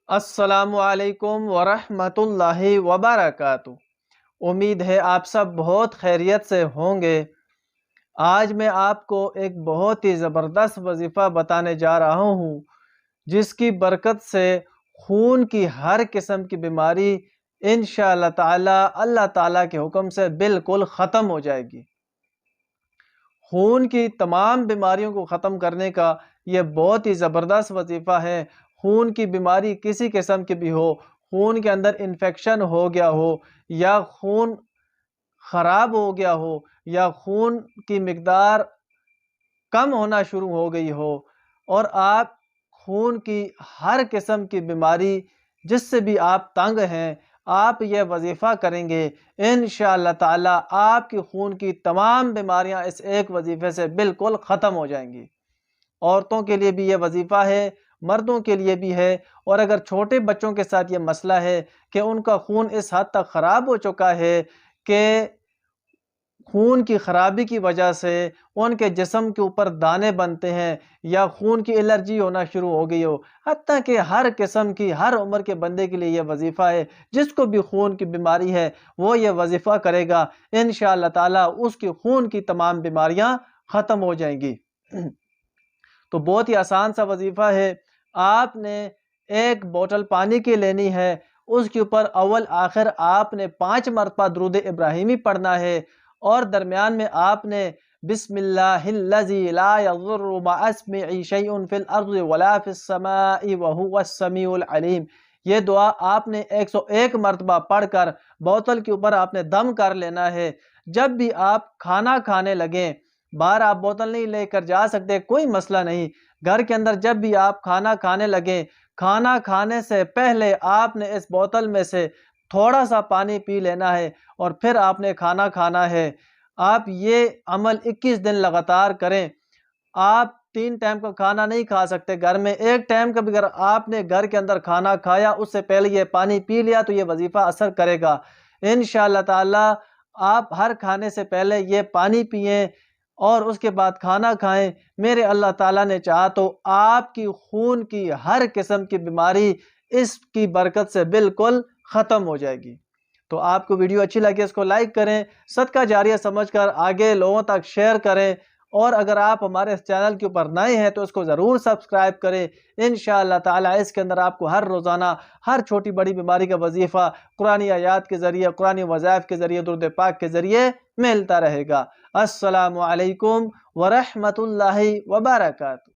السلام علیکم ورحمۃ اللہ وبرکاتہ۔ امید ہے آپ سب بہت خیریت سے ہوں گے۔ آج میں آپ کو ایک بہت ہی زبردست وظیفہ بتانے جا رہا ہوں، جس کی برکت سے خون کی ہر قسم کی بیماری انشاءاللہ تعالی اللہ تعالیٰ کے حکم سے بالکل ختم ہو جائے گی۔ خون کی تمام بیماریوں کو ختم کرنے کا یہ بہت ہی زبردست وظیفہ ہے۔ خون کی بیماری کسی قسم کی بھی ہو، خون کے اندر انفیکشن ہو گیا ہو، یا خون خراب ہو گیا ہو، یا خون کی مقدار کم ہونا شروع ہو گئی ہو، اور آپ خون کی ہر قسم کی بیماری جس سے بھی آپ تنگ ہیں، آپ یہ وظیفہ کریں گے، انشاءاللہ تعالی آپ کی خون کی تمام بیماریاں اس ایک وظیفے سے بالکل ختم ہو جائیں گی۔ عورتوں کے لیے بھی یہ وظیفہ ہے، مردوں کے لیے بھی ہے، اور اگر چھوٹے بچوں کے ساتھ یہ مسئلہ ہے کہ ان کا خون اس حد تک خراب ہو چکا ہے کہ خون کی خرابی کی وجہ سے ان کے جسم کے اوپر دانے بنتے ہیں، یا خون کی الرجی ہونا شروع ہو گئی ہو، حتیٰ کہ ہر قسم کی ہر عمر کے بندے کے لیے یہ وظیفہ ہے۔ جس کو بھی خون کی بیماری ہے وہ یہ وظیفہ کرے گا، انشاءاللہ تعالی اس کی خون کی تمام بیماریاں ختم ہو جائیں گی۔ تو بہت ہی آسان سا وظیفہ ہے۔ آپ نے ایک بوتل پانی کی لینی ہے، اس کے اوپر اول آخر آپ نے 5 مرتبہ درود ابراہیمی پڑھنا ہے، اور درمیان میں آپ نے بسم اللہ الذی لا یضر مع اسمہ شیء فی الارض ولا فی السماء وہو السمیع العلیم، یہ دعا آپ نے 101 مرتبہ پڑھ کر بوتل کے اوپر آپ نے دم کر لینا ہے۔ جب بھی آپ کھانا کھانے لگیں، باہر آپ بوتل نہیں لے کر جا سکتے، کوئی مسئلہ نہیں، گھر کے اندر جب بھی آپ کھانا کھانے لگیں، کھانا کھانے سے پہلے آپ نے اس بوتل میں سے تھوڑا سا پانی پی لینا ہے، اور پھر آپ نے کھانا کھانا ہے۔ آپ یہ عمل 21 دن لگاتار کریں۔ آپ 3 ٹائم کا کھانا نہیں کھا سکتے گھر میں، ایک ٹائم کا بھی اگر آپ نے گھر کے اندر کھانا کھایا اس سے پہلے یہ پانی پی لیا تو یہ وظیفہ اثر کرے گا۔ انشاءاللہ تعالی آپ ہر کھانے سے پہلے یہ پانی پئیں اور اس کے بعد کھانا کھائیں۔ میرے اللہ تعالیٰ نے چاہا تو آپ کی خون کی ہر قسم کی بیماری اس کی برکت سے بالکل ختم ہو جائے گی۔ تو آپ کو ویڈیو اچھی لگے اس کو لائک کریں، صدقہ جاریہ سمجھ کر آگے لوگوں تک شیئر کریں، اور اگر آپ ہمارے اس چینل کے اوپر نئے ہیں تو اس کو ضرور سبسکرائب کریں۔ انشاءاللہ تعالی اس کے اندر آپ کو ہر روزانہ ہر چھوٹی بڑی بیماری کا وظیفہ قرآنی آیات کے ذریعے، قرآنی وظائف کے ذریعے، درود پاک کے ذریعے ملتا رہے گا۔ السلام علیکم ورحمۃ اللہ وبرکاتہ۔